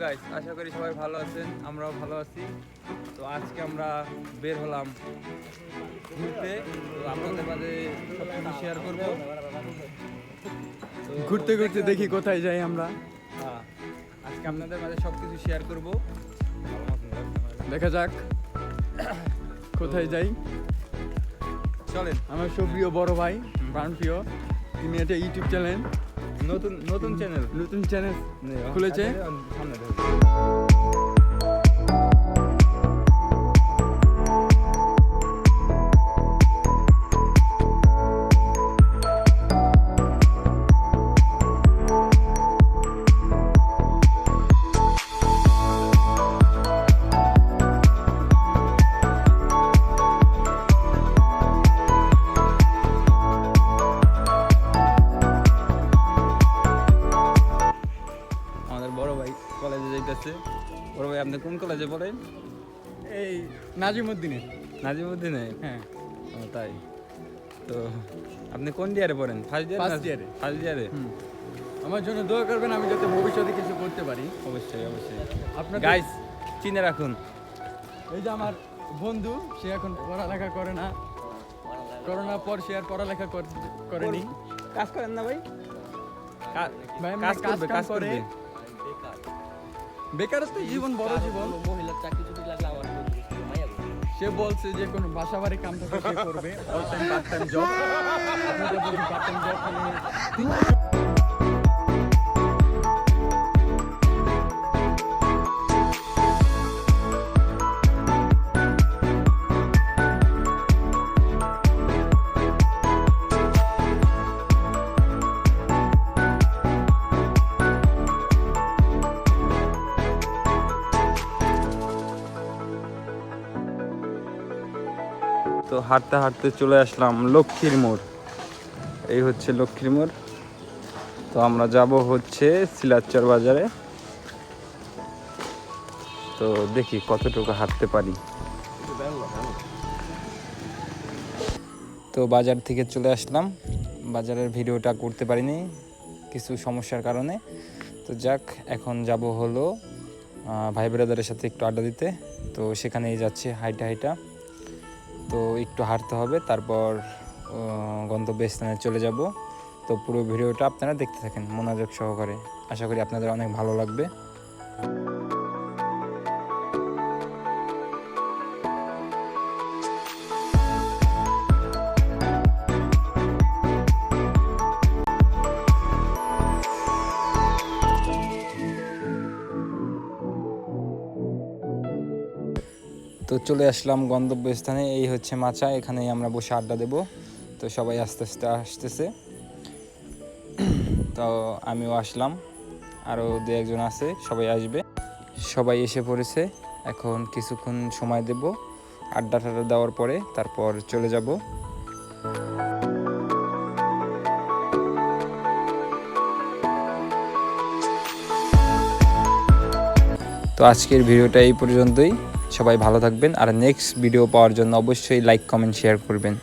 Guys, আশা করি সবাই ভালো আছেন, আমরাও ভালো আছি। তো আজকে আমরা বের হলাম ঘুরতে। তো আপনাদের মাঝে সব কিছু শেয়ার করবো। ঘুরতে ঘুরতে দেখি কোথায় যাই আমরা। আজকে আপনাদের মাঝে সব কিছু শেয়ার করবো। দেখা যাক কোথায় যাই। চলেন। আমার সুপ্রিয় বড় ভাই প্রাণপ্রিয়, তিনি একটা ইউটিউব চ্যানেল নতুন চ্যানেল খুলেছে। বড় ভাই কলেজে যাইতেছে। বড় ভাই, আপনি কোন কলেজে পড়েন? এই নাজিমুদ্দিনে। নাজিমুদ্দিনে? হ্যাঁ। তাই তো আপনি কোন ইয়ারে পড়েন? ফার্স্ট ইয়ারে। আমার জন্য দোয়া করবেন, আমি যাতে ভবিষ্যতে কিছু করতে পারি। অবশ্যই। আপনার গাইস, চিনে রাখুন, এই যে আমার বন্ধু, সে এখন পড়ালেখা করে না। করোনার পর সে আর পড়ালেখা করেনি। কাজ করেন না ভাই? ভাই কাজ করবে। বেকারত্ব জীবন, বড় জীবন। মহিলার চাকরি যদি লাগলে আমার সে বলছে যে কোনো বাসা বাড়ি কাম থেকে সে করবে, all time part time job. আপনাদের বলি পার্ট টাইম জব তো হাঁটতে হাঁটতে চলে আসলাম লক্ষ্মীর মোড়। এই হচ্ছে লক্ষ্মীর মোড়। তো আমরা যাব হচ্ছে সিলাচর বাজারে। তো দেখি কতটুকু হাঁটতে পারি। তো বাজার থেকে চলে আসলাম। বাজারের ভিডিওটা করতে পারিনি কিছু সমস্যার কারণে। তো যাক, এখন যাব হলো ভাই ব্রাদারের সাথে একটু আড্ডা দিতে। তো সেখানেই যাচ্ছি হাইটা। তো একটু হাঁটতে হবে, তারপর গন্তব্যস্থানে চলে যাব। তো পুরো ভিডিওটা আপনারা দেখতে থাকেন মনোযোগ সহকারে। আশা করি আপনাদের অনেক ভালো লাগবে। তো চলে আসলাম গন্তব্যস্থানে। এই হচ্ছে মাচা, এখানেই আমরা বসে আড্ডা দেব। তো সবাই আস্তে আস্তে আসতেছে। তো আমিও আসলাম, আরও দু একজন আছে, সবাই আসবে। সবাই এসে পড়েছে। এখন কিছুক্ষণ সময় দেব, আড্ডা দেওয়ার পরে তারপর চলে যাব। তো আজকের ভিডিওটা এই পর্যন্তই। সবাই ভালো থাকবেন, আর নেক্সট ভিডিও পাওয়ার জন্য অবশ্যই লাইক, কমেন্ট, শেয়ার করবেন।